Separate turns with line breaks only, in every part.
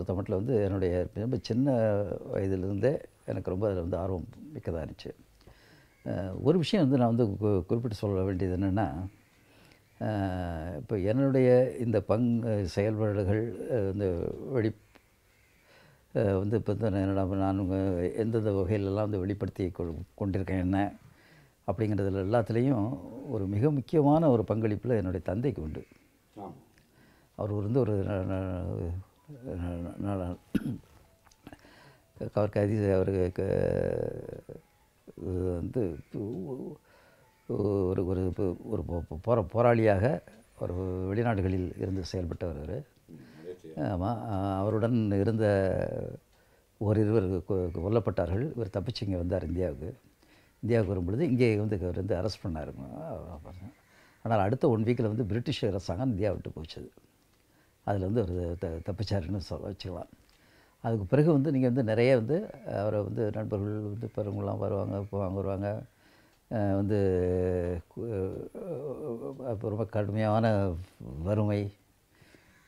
பொறுத்த மட்டும் வந்து என்னுடைய ரொம்ப சின்ன வயதிலிருந்தே எனக்கு ரொம்ப அதில் வந்து ஆர்வம் மிக்கதாக இருந்துச்சு. ஒரு விஷயம் வந்து நான் வந்து குறிப்பிட்டு சொல்ல வேண்டியது என்னென்னா, இப்போ என்னுடைய இந்த செயல்பாடுகள் இந்த வெளி வந்து இப்போ வந்து நான் எந்தெந்த வகையிலெல்லாம் வந்து வெளிப்படுத்தி கொண்டிருக்கேன் என்ன அப்படிங்கிறதுல எல்லாத்துலேயும் ஒரு மிக முக்கியமான ஒரு பங்களிப்பில் என்னுடைய தந்தைக்கு உண்டு. அவர் வந்து ஒரு அவருக்கு வந்து ஒரு ஒரு போராளியாக ஒரு வெளிநாடுகளில் இருந்து செயல்பட்டவர் அவர். ஆமாம், அவருடன் இருந்த ஓரிருவர் கொல்லப்பட்டார்கள். இவர் தப்பிச்சு இங்கே வந்தார் இந்தியாவுக்கு வரும்பொழுது இங்கே வந்து இவர் வந்து அரெஸ்ட் பண்ணார். ஆனால் அடுத்த 1 வீக்கில் வந்து பிரிட்டிஷ் அரசாங்கம் இந்தியா விட்டு போச்சுது. அதில் வந்து அவர் தப்பிச்சாருன்னு வச்சுக்கலாம். அதுக்கு பிறகு வந்து நீங்கள் வந்து நிறைய வந்து அவரை வந்து நண்பர்கள் வந்து பெருங்கெல்லாம் வருவாங்க வந்து ரொம்ப கடுமையான வறுமை.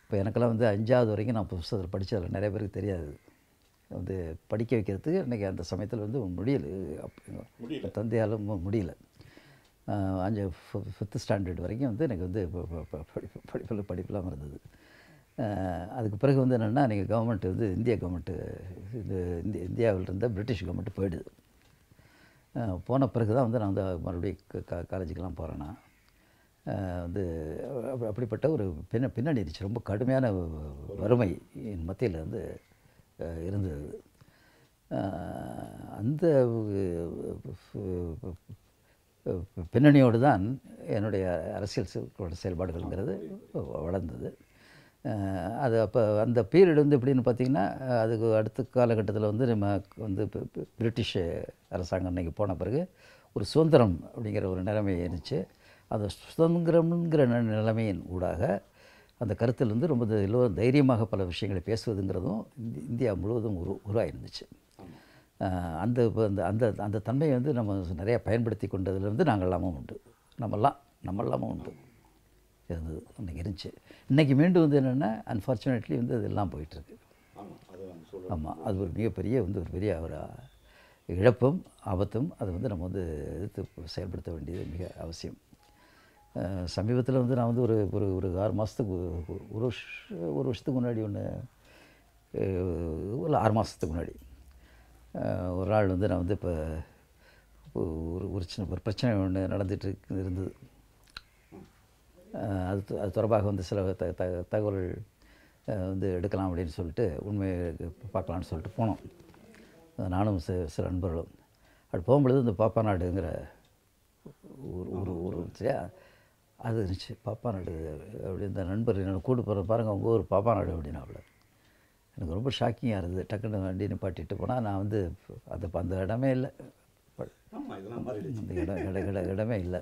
இப்போ எனக்கெல்லாம் வந்து 5வது வரைக்கும் நான் புத்தகத்தில் படித்ததில் நிறைய பேருக்கு தெரியாது. வந்து படிக்க வைக்கிறதுக்கு இன்றைக்கி அந்த சமயத்தில் வந்து முடியல, தந்தையாலும் முடியல. 5th ஸ்டாண்டர்ட் வரைக்கும் வந்து எனக்கு வந்து படிப்பெல்லாம் இருந்தது. அதுக்கு பிறகு வந்து என்னென்னா, நீங்கள் கவர்மெண்ட் வந்து இந்திய கவர்மெண்ட்டு இந்தியாவில் இருந்த பிரிட்டிஷ் கவர்மெண்ட்டு போயிடுது. போன பிறகு தான் வந்து நான் வந்து மறுபடியும் காலேஜுக்கெல்லாம் போகிறேன். நான் வந்து அப்படிப்பட்ட ஒரு பின்னணி இருந்துச்சு. ரொம்ப கடுமையான வறுமை மத்தியில் வந்து இருந்தது. அந்த பின்னணியோடு தான் என்னுடைய அரசியல் செயல்பாடுகள்ங்கிறது வளர்ந்தது. அது அப்போ அந்த பீரியட் வந்து எப்படின்னு பார்த்திங்கன்னா, அதுக்கு அடுத்த காலகட்டத்தில் வந்து நம்ம வந்து பிரிட்டிஷ் அரசாங்கம் இன்றைக்கி போன பிறகு ஒரு சுதந்திரம் அப்படிங்கிற ஒரு நிலைமை இருந்துச்சு. அந்த சுதந்திரம்ங்கிற நிலைமையின் ஊடாக அந்த கருத்தில் வந்து ரொம்ப எல்லோரும் தைரியமாக பல விஷயங்களை பேசுவதுங்கிறதும் இந்தியா முழுவதும் உருவாயிருந்துச்சு. அந்த அந்த அந்த தன்மையை வந்து நம்ம நிறையா பயன்படுத்தி கொண்டதுலேருந்து நாங்கள்லாமும் உண்டு, நம்மெல்லாமும் உண்டு இருந்தது அன்றைக்கி இருந்துச்சு. இன்றைக்கி மீண்டும் வந்து என்னென்னா, அன்ஃபார்ச்சுனேட்லி வந்து அதெல்லாம் போயிட்டுருக்கு. ஆமாம், அது ஒரு மிகப்பெரிய வந்து ஒரு பெரிய ஒரு இழப்பும் ஆபத்தும். அதை வந்து நம்ம வந்து எதிர்த்து செயல்படுத்த வேண்டியது மிக அவசியம். சமீபத்தில் வந்து நான் வந்து ஒரு 6 மாதத்துக்கு ஒரு வருஷத்துக்கு முன்னாடி ஒரு 6 மாதத்துக்கு முன்னாடி ஒரு நாள் வந்து நான் வந்து இப்போ ஒரு பிரச்சனை ஒன்று நடந்துகிட்டு இருந்தது. அது தொடர்பாக வந்து சில தகவல்கள் வந்து எடுக்கலாம் அப்படின்னு சொல்லிட்டு, உண்மையை பார்க்கலான்னு சொல்லிட்டு போனோம். நானும் சில நண்பர்களும். அப்படி போகும்பொழுது இந்த பாப்பாநாடுங்கிற ஊர் சரியா, அது இருந்துச்சு. பாப்பாநாடு அப்படி இந்த நண்பர் என்னோட கூட்டு போகிற பாருங்கள், அவங்க ஊர் பாப்பாநாடு அப்படின்னாப்புல. எனக்கு ரொம்ப ஷாக்கிங்காக இருந்தது. டக்குன்னு வண்டி நிப்பாட்டிட்டு போனால் நான் வந்து அந்த இடமே இல்லை, அந்த இடமே இல்லை.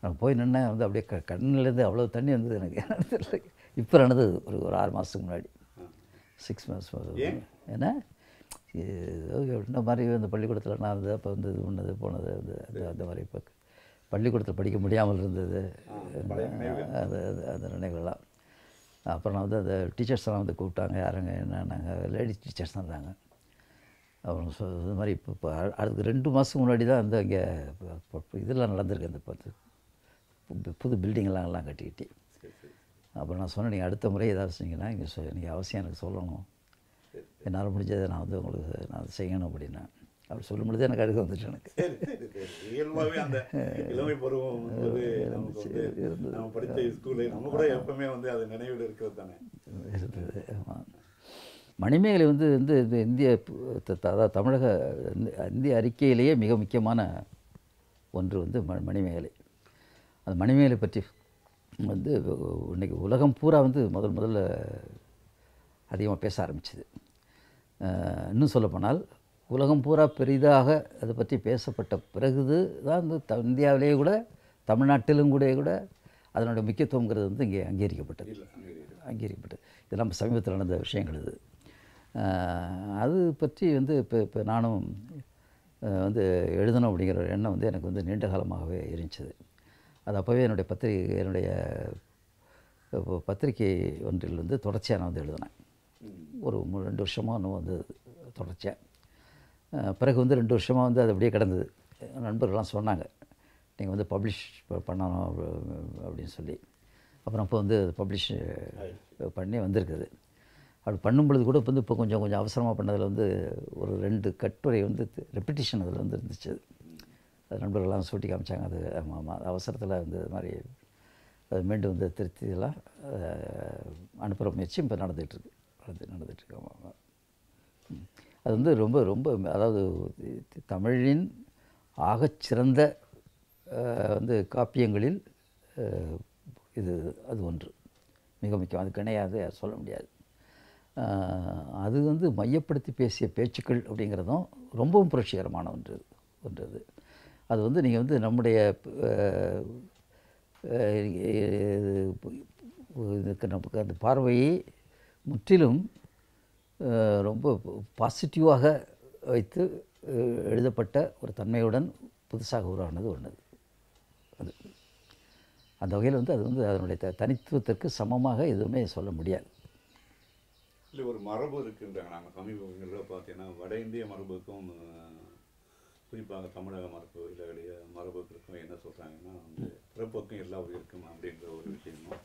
நான் போய் நின்னேன். வந்து அப்படியே கண்ணிலேருந்து அவ்வளோ தண்ணி வந்தது எனக்கு. தெரியல, இப்போ நடந்தது ஒரு 6 மாதத்துக்கு முன்னாடி, 6 மாதம். ஏன்னா இந்த மாதிரி இந்த பள்ளிக்கூடத்தில் நான் வந்து அப்போ வந்து இது போனது அந்த மாதிரி இப்போ பள்ளிக்கூடத்தில் படிக்க முடியாமல் இருந்தது, அந்த நினைவுகள்லாம். அப்புறம் நான் வந்து அந்த டீச்சர்ஸ்லாம் வந்து கூப்பிட்டாங்க. யாருங்க என்னன்னாங்க, லேடிஸ் டீச்சர்ஸ் தான் இருந்தாங்க. அப்புறம் இது மாதிரி இப்போ அதுக்கு 2 மாதத்துக்கு முன்னாடி தான் வந்து அங்கே இதெல்லாம் நடந்திருக்கு. அந்த புது பில்டிங்கெல்லாம் கட்டிக்கிட்டு. அப்புறம் நான் சொன்னேன், நீங்கள் அடுத்த முறை ஏதாவது செஞ்சீங்கன்னா நீங்கள் அவசியம் எனக்கு சொல்லணும், என்னால் முடிஞ்சதை நான் வந்து உங்களுக்கு நான் செய்யணும் அப்படின்னா. அப்படி சொல்லும் பொழுது எனக்கு அழுக வந்துட்டு எனக்கு.
இயல்பாகவே அந்த இளமை பருவம் நம்ம படித்த ஸ்கூலு நம்ம கூட எப்பவுமே வந்து அது நினைவில் இருக்கிறது தானே
இருந்தது. ஆமாம், மணிமேகலை வந்து இந்த இந்திய அதாவது தமிழக இந்திய அறிக்கையிலேயே மிக முக்கியமான ஒன்று வந்து மணிமேகலை. அந்த மணிமேகலை பற்றி வந்து இன்றைக்கி உலகம் பூரா வந்து முதல்ல அதிகமாக பேச ஆரம்பிச்சுது. இன்னும் சொல்லப்போனால் உலகம் பூரா பெரிதாக அதை பற்றி பேசப்பட்ட பிறகு தான் வந்து இந்தியாவிலேயே கூட தமிழ்நாட்டிலும் கூட அதனுடைய முக்கியத்துவங்கிறது வந்து இங்கே அங்கீகரிக்கப்பட்டது. இதெல்லாம் சமீபத்தில் நடந்த விஷயங்கள் இது. அது பற்றி வந்து இப்போ நானும் வந்து எழுதணும் அப்படிங்கிற ஒரு எண்ணம் வந்து எனக்கு வந்து நீண்ட காலமாகவே இருந்துச்சு. அது அப்போவே என்னுடைய பத்திரிகை ஒன்றில் வந்து தொடர்ச்சியாக நான் வந்து எழுதினேன். ஒரு 2 வருஷமாக இன்னும் வந்து தொடர்ச்சியாக. பிறகு வந்து 2 வருஷமாக வந்து அது அப்படியே கிடந்தது. நண்பர்கள்லாம் சொன்னாங்க, நீங்கள் வந்து பப்ளிஷ் பண்ணணும் அப்படின்னு சொல்லி. அப்புறம் அப்போ வந்து பப்ளிஷ் பண்ணி வந்திருக்குது. அப்படி பண்ணும் பொழுது கூட வந்து இப்போ கொஞ்சம் அவசரமாக பண்ணதில் வந்து ஒரு 2 கட்டுரை வந்து ரெப்பிட்டிஷன் அதில் வந்து இருந்துச்சு. அது நண்பர்கள்லாம் சுட்டி காமிச்சாங்க. அது ஆமாம் அவசரத்தில் வந்து இது மாதிரி அது மீண்டும் வந்து திருத்தியெல்லாம் அனுப்புகிற முயற்சி இப்போ நடந்துகிட்ருக்கு. ஆமாம். அது வந்து ரொம்ப ரொம்ப அதாவது தமிழின் ஆகச்சிறந்த வந்து காப்பியங்களில் அது ஒன்று, மிக முக்கியம். அது கிடையாது, சொல்ல முடியாது. அது வந்து மையப்படுத்தி பேசிய பேச்சுக்கள் அப்படிங்கிறதும் ரொம்பவும் புரட்சிகரமான ஒன்று அது. அது வந்து நீங்கள் வந்து நம்முடைய நமக்கு அந்த பார்வையை முற்றிலும் ரொம்ப பாசிட்டிவாக வைத்து எழுதப்பட்ட ஒரு தன்மையுடன் புதுசாக உருவானது ஒன்று அது. அந்த வகையில் வந்து அது வந்து அதனுடைய தனித்துவத்திற்கு சமமாக எதுவுமே சொல்ல முடியாது.
இல்லை, ஒரு மரபு இருக்குன்றாங்க. நாங்கள் சமீபங்களில் பார்த்தீங்கன்னா வட இந்திய மரபுக்கும் குறிப்பாக தமிழக மரபு இல்லை மரபுக்கும் என்ன சொல்கிறாங்கன்னா வந்து பிறப்புக்கும் எல்லா உயிருக்கும் அப்படின்ற ஒரு விஷயமும்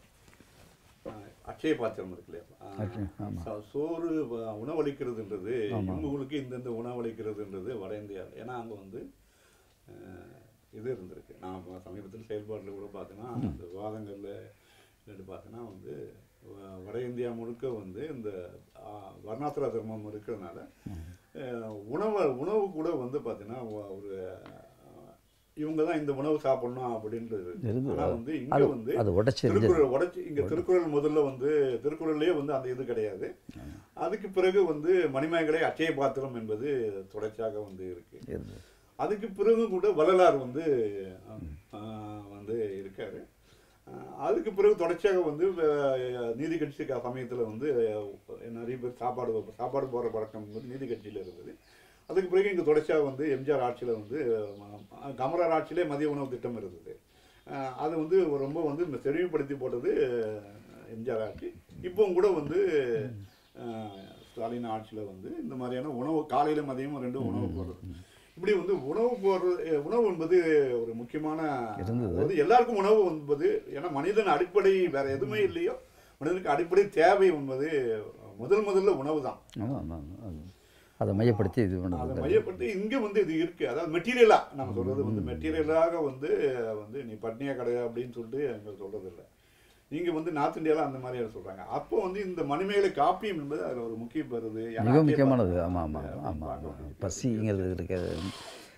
அட்சய பாத்திரம் இருக்கு இல்லையா, சோறு உணவளிக்கிறதுன்றது இவங்களுக்கு இந்தந்த உணவளிக்கிறதுன்றது வட இந்தியா. ஏன்னா அங்கே வந்து இது இருந்திருக்கு. நான் சமீபத்தில் செயல்பாட்டில் கூட பார்த்தீங்கன்னா அந்த விவாதங்களில் பார்த்தீங்கன்னா வந்து வட இந்தியா முழுக்க வந்து இந்த வர்ணாசிர தர்மம் இருக்கிறதுனால உணவு கூட வந்து பார்த்தீங்கன்னா ஒரு இவங்க தான் இந்த உணவு சாப்பிடணும் அப்படின்றது. ஆனால் வந்து இங்கே வந்து திருக்குறள் உடைச்சி இங்கே திருக்குறள் முதல்ல வந்து திருக்குறள்லேயே வந்து அந்த இது கிடையாது. அதுக்கு பிறகு வந்து மணிமேகலை அட்சய பாத்திரம் என்பது தொடர்ச்சியாக வந்து இருக்கு. அதுக்கு பிறகு கூட வள்ளலார் வந்து இருக்காரு. அதுக்கு பிறகு தொடர்ச்சியாக வந்து நீதி கட்சி சமயத்தில் வந்து நிறைய பேர் சாப்பாடு போகிற பழக்கம் வந்து நீதி கட்சியில் இருந்தது. அதுக்கு பிறகு இங்கே தொடர்ச்சியாக வந்து எம்ஜிஆர் ஆட்சியில் வந்து கமரார் ஆட்சியிலே மதிய உணவு திட்டம் இருந்தது. அது வந்து ரொம்ப வந்து தெளிவுபடுத்தி போட்டது எம்ஜிஆர் ஆட்சி. இப்போவும் கூட வந்து ஸ்டாலின் ஆட்சியில் வந்து இந்த மாதிரியான உணவு காலையில் மதியமும் 2 உணவு போடுறது. இப்படி வந்து உணவு என்பது ஒரு முக்கியமான எல்லாருக்கும் உணவு என்பது, ஏன்னா மனிதன் அடிப்படை வேற எதுவுமே இல்லையோ மனிதனுக்கு அடிப்படை தேவை என்பது முதல்ல உணவு தான்.
அதை மையப்படுத்தி
இங்கே வந்து இது இருக்கு. அதாவது மெட்டீரியலாக நம்ம சொல்றது வந்து மெட்டீரியலாக வந்து நீ பட்னியா கிடையாது அப்படின்னு சொல்லிட்டு எங்க சொல்றது இல்லை. நீங்க வந்து நார்த் இந்தியாவில் அந்த மாதிரி சொல்றாங்க. அப்போ வந்து இந்த மணிமேகலை காப்பியம் என்பது அதில் ஒரு முக்கியம் பெறுது,
மிக முக்கியமானது. பசிங்கிறது இருக்கிறது.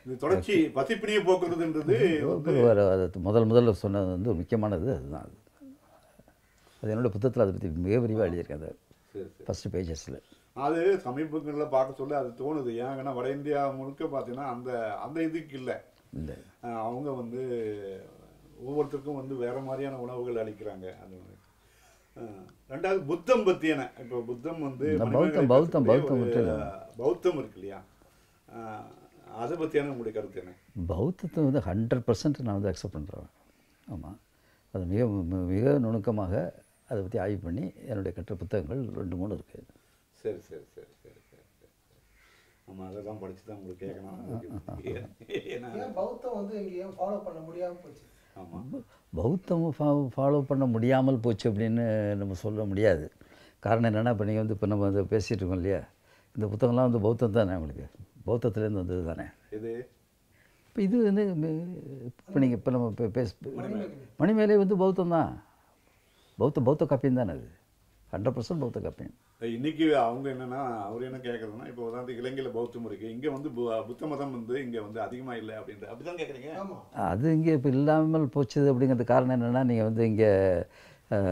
இது தொடர்ச்சி பசிப்பினியை போக்குறதுன்றது
முதல்ல சொன்னது வந்து முக்கியமானது. அதுதான் அது என்னோட புத்தகத்தில் அதை பற்றி மிக விரிவாக எழுதியிருக்கேன். அது ஃபஸ்ட்டு பேஜஸில்.
அது சமீபங்களில் பார்க்க சொல்ல அது தோணுது. ஏன்னா வட இந்தியா முழுக்க பார்த்தீங்கன்னா அந்த இதுக்கு இல்லை. அவங்க வந்து ஒவ்வொருத்தருக்கும் வந்து வேற மாதிரியான உணவுகள் அளிக்கிறாங்க. அந்த மாதிரி. ரெண்டாவது புத்தம் பற்றியான, இப்போ புத்தம் வந்து பௌத்தம் இருக்கு இல்லையா, அதை பற்றியான உங்களுடைய கருத்து என்ன?
பௌத்தத்தை வந்து 100% நான் வந்து அக்செப்ட் பண்ணுறேன். ஆமாம், அது மிக மிக நுணுக்கமாக அதை பற்றி ஆய்வு பண்ணி என்னுடைய கற்ற புத்தகங்கள் 2-3 இருக்குது.
சரி சரி சரி சரி சரி சரி. நம்ம அதெல்லாம் படித்து தான் உங்களுக்கு கேட்கணும்.
பௌத்தம் வந்து எங்கேயும் ஃபாலோ பண்ண முடியாமல் போச்சு.
ஆமாம்,
பௌத்தம் ஃபாலோ பண்ண முடியாமல் போச்சு அப்படின்னு நம்ம சொல்ல முடியாது. காரணம் என்னென்னா, இப்போ நீங்கள் வந்து இப்போ நம்ம வந்து பேசிகிட்டு இருக்கோம் இல்லையா, இந்த புத்தகம்லாம் வந்து பௌத்தம் தானே, உங்களுக்கு பௌத்தத்துலேருந்து வந்தது தானே
இது.
இப்போ இது வந்து இப்போ நீங்கள் இப்போ நம்ம மணிமேகலை வந்து பௌத்தம் தான். பௌத்த காப்பியம் தானே அது. 100% பௌத்த காப்பியம்.
இன்னைக்கு அவங்க என்னன்னா, அவர் என்ன கேட்குறதுன்னா, இப்போ வந்து இலங்கையில் பௌத்தம் இருக்குது, இங்கே வந்து புத்த மதம் வந்து இங்கே வந்து அதிகமாக இல்லை அப்படின்ற அப்படிதான் கேட்குறீங்க.
அது இங்கே இப்போ இல்லாமல் போச்சுது அப்படிங்கிறது காரணம் என்னென்னா, நீங்கள் வந்து இங்கே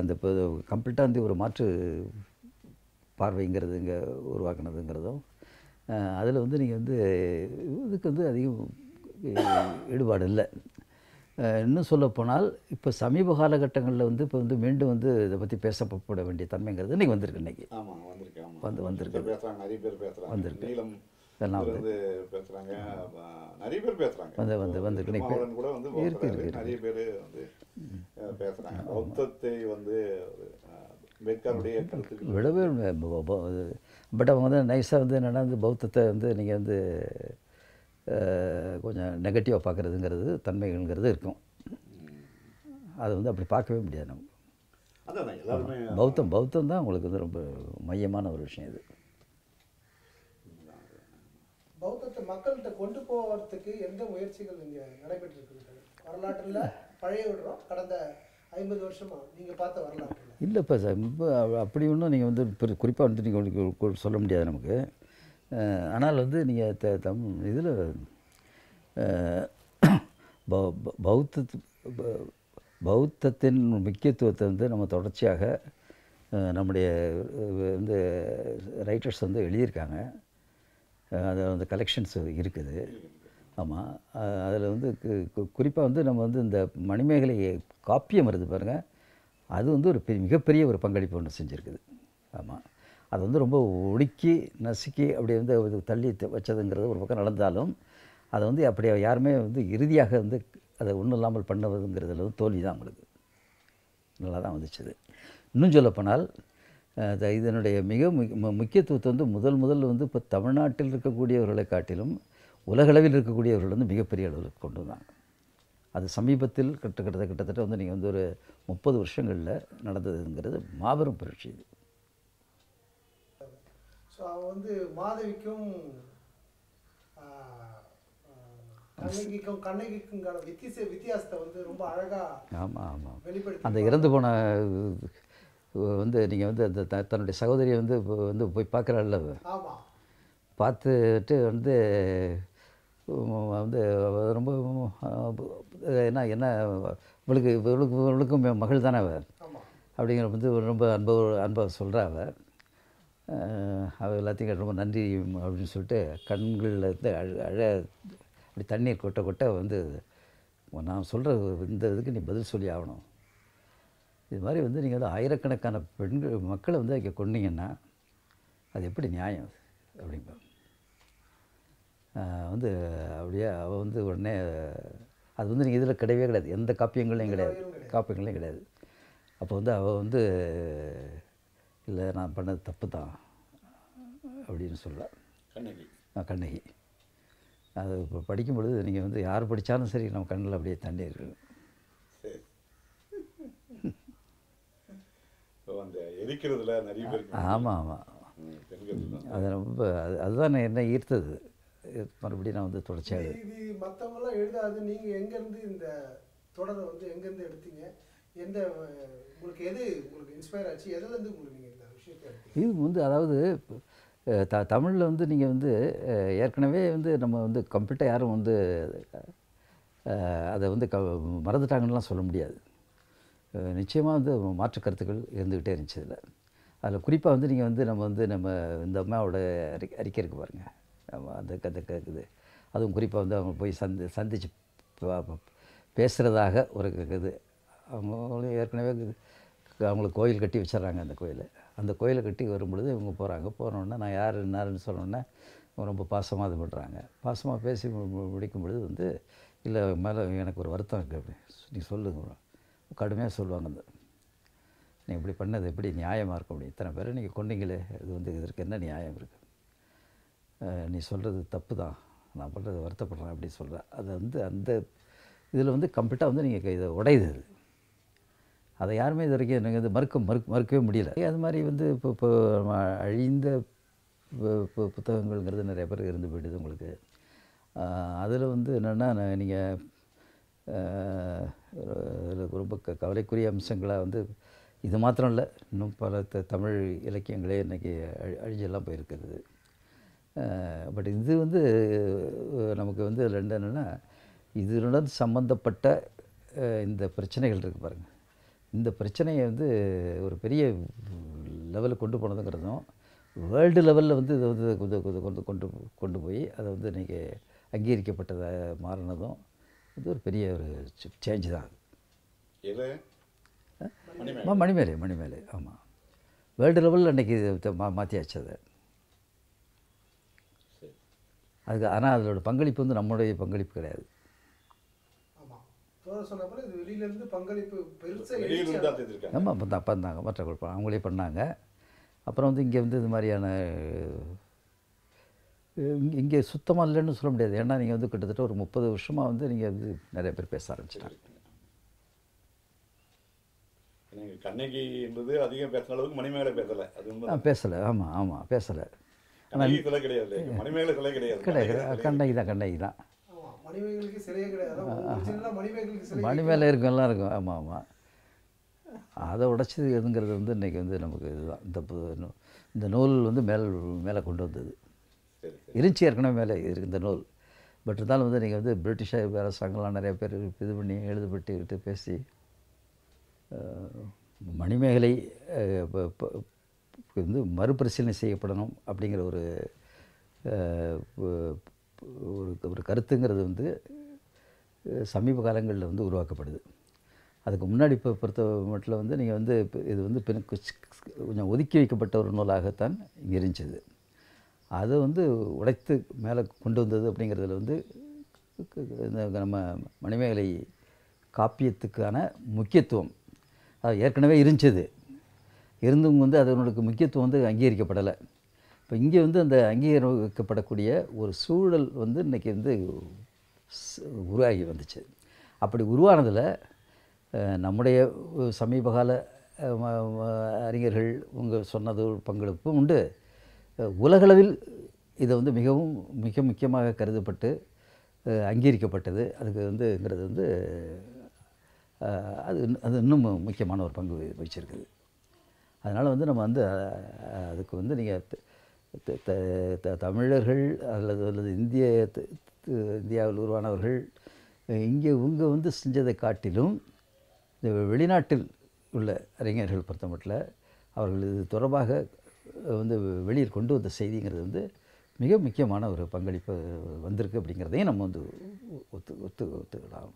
அந்த இப்போ கம்ப்ளீட்டாக வந்து ஒரு மாற்று பார்வைங்கிறது இங்கே உருவாக்குனதுங்கிறதும், அதில் வந்து நீங்கள் வந்து இதுக்கு வந்து அதிகம் ஈடுபாடு இல்லை. இன்னும் சொல்லப்போனால் இப்போ சமீப காலகட்டங்களில் வந்து இப்போ வந்து மீண்டும் வந்து இதை பற்றி பேசப்பட வேண்டிய தன்மைங்கிறது இன்றைக்கி வந்திருக்கு. இன்றைக்கி வந்திருக்கு
நிறைய பேர் பேசுகிறாங்க,
வந்திருக்கு
இதெல்லாம் வந்து பேசுகிறாங்க, நிறைய பேர் பேசுகிறாங்க,
வந்திருக்கு
கூட வந்து நிறைய பேர் வந்து பேசுகிறாங்க. பௌத்தத்தை வந்து அம்பேத்கருடைய கருத்துக்கள்
விடவே பட் அவங்க வந்து நைஸாக வந்து என்னென்னா வந்து பௌத்தத்தை வந்து நீங்கள் வந்து கொஞ்சம் நெகட்டிவாக பார்க்குறதுங்கிறது தன்மைகள்ங்கிறது இருக்கும். அது வந்து அப்படி பார்க்கவே முடியாது நம்ம.
அதான் எல்லாருமே
பௌத்தம் தான் உங்களுக்கு வந்து ரொம்ப மையமான ஒரு விஷயம் இது.
பௌத்தத்தை மக்கள்கிட்ட கொண்டு போவதுக்கு எந்த முயற்சிகள் இங்கே நடைபெற்றிருக்குது வரலாற்றில் பழைய விடுறோம் கடந்த 50 வருஷமா நீங்கள் பார்த்த வரலாற்றில்?
இல்லைப்பா சார், இப்போ அப்படி ஒன்றும் நீங்கள் வந்து குறிப்பாக வந்து நீங்கள் சொல்ல முடியாது நமக்கு. ஆனால் வந்து நீங்கள் இதில் பௌத்தத்தின் முக்கியத்துவத்தை வந்து நம்ம தொடர்ச்சியாக நம்முடைய வந்து ரைட்டர்ஸ் வந்து எழுதியிருக்காங்க. அது அந்த கலெக்ஷன்ஸ் இருக்குது. ஆமாம், அதில் வந்து குறிப்பாக வந்து நம்ம வந்து இந்த மணிமேகலை காப்பியம் வருது பாருங்கள், அது வந்து ஒரு மிகப்பெரிய ஒரு பங்களிப்பு ஒன்று செஞ்சுருக்குது. ஆமாம், அது வந்து ரொம்ப ஒடுக்கி நசுக்கி அப்படி வந்து தள்ளி வச்சதுங்கிறது ஒரு பக்கம் நடந்தாலும் அதை வந்து அப்படி யாருமே வந்து இறுதியாக வந்து அதை ஒன்றும் இல்லாமல் பண்ணுவதுங்கிறதுல வந்து தோல்வி தான் உங்களுக்கு நல்லா தான் வந்துச்சுது. இன்னும் சொல்லப்போனால் இதனுடைய மிக முக்கியத்துவத்தை வந்து முதல் வந்து இப்போ தமிழ்நாட்டில் இருக்கக்கூடியவர்களை காட்டிலும் உலகளவில் இருக்கக்கூடியவர்கள் வந்து மிகப்பெரிய அளவில் கொண்டு வந்தாங்க. அது சமீபத்தில் கிட்டத்தட்ட வந்து நீங்கள் வந்து ஒரு 30 வருஷங்களில் நடந்ததுங்கிறது மாபெரும் புரட்சி இது.
ஸோ அவன் வந்து மாதவிக்கும் கண்ணகிக்குங்கான வித்தியாசத்தை வந்து ரொம்ப அழகாக
ஆமாம்
வெளிப்படுத்தி
அந்த இறந்து போன வந்து நீங்கள் வந்து அந்த தன்னுடைய சகோதரியை வந்து போய் பார்க்குறாள்ல,
ஆமாம்
பார்த்துட்டு வந்து வந்து ரொம்ப என்ன இவளுக்கும் மகள் தானே அவள் அப்படிங்கிற வந்து ரொம்ப அன்பாக சொல்கிறா. அவள் எல்லாத்தையும் ரொம்ப நன்றி அப்படின்னு சொல்லிட்டு கண்களில் இருந்து அப்படி தண்ணீர் கொட்ட வந்து நான் சொல்கிற இந்த இதுக்கு நீ பதில் சொல்லி ஆகணும். இது மாதிரி வந்து நீங்கள் வந்து ஆயிரக்கணக்கான மக்களை வந்து அங்கே கொண்டீங்கன்னா அது எப்படி நியாயம் அப்படிங்க வந்து அப்படியே அவள் வந்து உடனே அது வந்து நீங்கள் இதில் கிடையவே கிடையாது, எந்த காப்பியங்களையும் கிடையாது. அப்போ வந்து அவள் வந்து இல்லை நான் பண்ணது தப்பு தான் அப்படின்னு சொல்கிறாள் கண்ணகி. அது இப்போ படிக்கும் பொழுது நீங்கள் வந்து யார் படித்தாலும் சரி நம்ம கண்ணில் அப்படியே தண்ணீர் இருக்கு. ஆமாம் அது ரொம்ப அதுதான் என்ன ஈர்த்தது. மறுபடியும் நான் வந்து தொடர்ச்சியாக
இது மற்றவங்களாம் எழுதாது. நீங்கள் எங்கேருந்து இந்த தொடரை வந்து எங்கேருந்து எடுத்தீங்க? எந்த உங்களுக்கு இன்ஸ்பயர் ஆச்சு? எதுலேருந்து உங்களுக்கு நீங்கள் இந்த விஷயத்தை எடுத்தீங்க?
இது வந்து அதாவது தமிழில் வந்து நீங்கள் வந்து ஏற்கனவே வந்து நம்ம வந்து கம்ப்ளீட்டாக யாரும் வந்து அதை வந்து மறந்துட்டாங்கன்னுலாம் சொல்ல முடியாது. நிச்சயமாக வந்து மாற்று கருத்துக்கள் இருந்துக்கிட்டே இருந்துச்சு இதில். அதில் குறிப்பாக வந்து நீங்கள் வந்து நம்ம இந்த அம்மாவோட அறிக்கை இருக்குது பாருங்கள், அந்த இது அதுவும் குறிப்பாக வந்து அவங்க போய் சந்தித்து பேசுகிறதாக ஒரு இது. அவங்களும் ஏற்கனவே அவங்களுக்கு கோயில் கட்டி வச்சிட்றாங்க. அந்த கோயிலை கட்டி வரும்பொழுது இவங்க போனோடனே நான் யார் என்னாருன்னு சொன்னோன்னே ரொம்ப பாசமாக இது பண்ணுறாங்க. பாசமாக பேசி முடிக்கும் பொழுது வந்து இல்லை மேலே எனக்கு ஒரு வருத்தம் இருக்குது அப்படி நீ சொல்லுங்க கடுமையாக சொல்லுவாங்க. நீங்கள் இப்படி பண்ணது எப்படி நியாயமாக இருக்கும் அப்படி இத்தனை பேரை நீங்கள் கொண்டீங்களே, இது வந்து இதற்கு என்ன நியாயம் இருக்குது? நீ சொல்கிறது தப்பு தான், நான் பண்ணுறது வருத்தப்படுறேன் அப்படின்னு சொல்கிறேன். அது வந்து அந்த இதில் வந்து கம்ப்ளீட்டாக வந்து நீங்கள் இதை உடையுது. அது அதை யாருமே இது வரைக்கும் எனக்கு வந்து மறுக்கவே முடியல. அது மாதிரி வந்து இப்போ அழிந்த புத்தகங்கள்ங்கிறது நிறைய பேர் இருந்து போயிடுது உங்களுக்கு. அதில் வந்து என்னென்னா நீங்கள் ரொம்ப கவலைக்குரிய அம்சங்களாக வந்து இது மாத்திரம் இல்லை, இன்னும் பல தமிழ் இலக்கியங்களே இன்றைக்கி அழிஞ்செல்லாம் போயிருக்கிறது. பட் இது வந்து நமக்கு வந்து ரெண்டு என்னென்னா இதனுடன் சம்பந்தப்பட்ட இந்த பிரச்சனைகள் இருக்குது பாருங்கள். இந்த பிரச்சனையை வந்து ஒரு பெரிய லெவலுக்கு கொண்டு போனதுங்கிறதும் வேர்ல்டு லெவலில் வந்து இதை வந்து கொண்டு போய் அதை வந்து இன்றைக்கி அங்கீகரிக்கப்பட்டதை மாறினதும் இது ஒரு பெரிய ஒரு சேஞ்ச் தான். மணிமேலை ஆமாம், வேர்ல்டு லெவலில் அன்றைக்கி மாற்றியாச்சு அதை. அதுக்கு ஆனால் அதோட பங்களிப்பு வந்து நம்மளுடைய பங்களிப்பு கிடையாது.
தோழர் சொன்னப்போ இது வெளியிலேருந்து பங்களிப்பு பெருசாக
வெளியிலிருந்து தான் செஞ்சுருக்காங்க.
ஆமாம் அப்போ தான் பண்ணாங்க, மற்ற குழப்பம் அவங்களே பண்ணாங்க. அப்புறம் வந்து இங்கே வந்து இது மாதிரியான இங்கே சுத்தமாக இல்லைன்னு சொல்ல முடியாது. ஏன்னா நீங்கள் வந்து கிட்டத்தட்ட ஒரு 30 வருஷமாக வந்து நீங்கள் வந்து நிறைய பேர் பேச ஆரம்பிச்சிட்டாங்க.
ஏன்னா இங்க கண்ணகி என்பது அதிகம் பேசுன அளவுக்கு மணிமேகலை பேசலை. அது உண்மை.
பேசலை. ஆமாம் பேசலை.
கண்ணகி சிலை கிடையாது, மணிமேகலை சிலை கிடையாது.
கிடையாது, கண்ணகி தான்.
ஆமாம், மணிமேகலைக்கு சிலையே கிடையாது. மணிமேகலைக்கு சிலை
மணிமேலை இருக்கும், எல்லாம் இருக்கும். ஆமாம் அதை உடைச்சது எதுங்கிறது வந்து இன்றைக்கி வந்து நமக்கு இதுதான் இந்த நூல் வந்து மேலே கொண்டு வந்தது.
சரி சரி.
இருந்துச்சு ஏற்கனவே மேலே இந்த நூல். பட் இருந்தாலும் வந்து நீங்கள் வந்து பிரிட்டிஷ் அரசாங்கம்லாம் நிறைய பேர் இது பண்ணி எழுதப்பட்டு பேசி மணிமேகலை வந்து மறுபரிசீலனை செய்யப்படணும் அப்படிங்கிற ஒரு ஒரு கருத்துங்கிறது வந்து சமீப காலங்களில் வந்து உருவாக்கப்படுது. அதுக்கு முன்னாடி இப்போ பொறுத்த மட்டும் வந்து நீங்கள் வந்து இது வந்து கொஞ்சம் ஒதுக்கி வைக்கப்பட்ட ஒரு நூலாகத்தான் இங்கே இருந்துச்சு. அதை வந்து உடைத்து மேலே கொண்டு வந்தது அப்படிங்கிறதுல வந்து நம்ம மணிமேகலை காப்பியத்துக்கான முக்கியத்துவம் அது ஏற்கனவே இருந்துச்சு. இருந்தும் வந்து அதனுடைய முக்கியத்துவம் வந்து அங்கீகரிக்கப்படலை. இப்போ இங்கே வந்து அந்த அங்கீகரிக்கப்படக்கூடிய ஒரு சூழல் வந்து இன்றைக்கி வந்து உருவாகி வந்துச்சு. அப்படி உருவானதில் நம்முடைய சமீபகால அறிஞர்கள் உங்கள் சொன்னது பங்களிப்பும் உண்டு. உலகளவில் இதை வந்து மிகவும் மிக முக்கியமாக கருதப்பட்டு அங்கீகரிக்கப்பட்டது. அதுக்கு வந்துங்கிறது வந்து அது இன்னும் முக்கியமான ஒரு பங்கு வகிச்சிருக்குது. அதனால் வந்து நம்ம வந்து அதுக்கு வந்து நீங்கள் தமிழர்கள் அல்லது இந்தியாவில் உருவானவர்கள் இங்கே வந்து செஞ்சதை காட்டிலும் இந்த வெளிநாட்டில் உள்ள அறிஞர்கள் பொறுத்த மட்டும் அவர்கள் இது தொடர்பாக வந்து வெளியில் கொண்டு வந்த செய்திங்கிறது வந்து மிக முக்கியமான ஒரு பங்களிப்பு வந்திருக்கு அப்படிங்கிறதையும் நம்ம வந்து ஒத்துக்கலாம்.